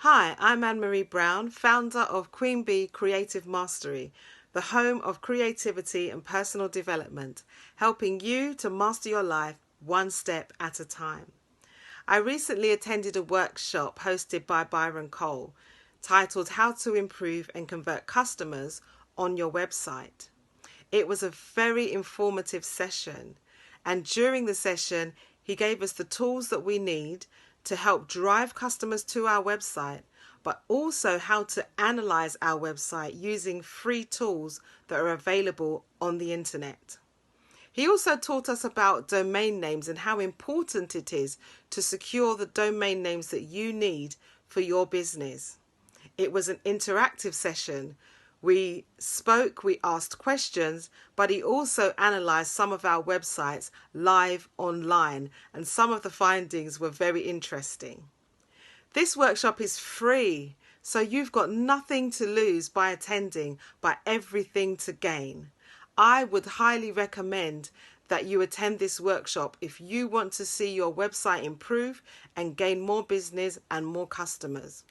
Hi, I'm Anne-Marie Brown, founder of Queen Bee Creative Mastery, the home of creativity and personal development, helping you to master your life one step at a time. I recently attended a workshop hosted by Byron titled How to Improve and Convert Customers on Your Website. It was a very informative session, and during the session he gave us the tools that we need to help drive customers to our website, but also how to analyze our website using free tools that are available on the internet. He also taught us about domain names and how important it is to secure the domain names that you need for your business. It was an interactive session. We spoke, we asked questions, but he also analysed some of our websites live online, and some of the findings were very interesting. This workshop is free, so you've got nothing to lose by attending, but everything to gain. I would highly recommend that you attend this workshop if you want to see your website improve and gain more business and more customers.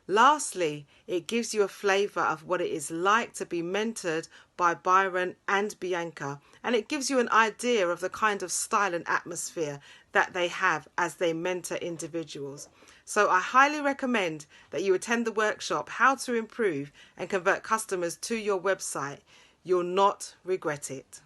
Lastly, it gives you a flavour of what it is like to be mentored by Byron and Bianca, and it gives you an idea of the kind of style and atmosphere that they have as they mentor individuals. So I highly recommend that you attend the workshop, How to Improve and Convert Customers to Your Website. You'll not regret it.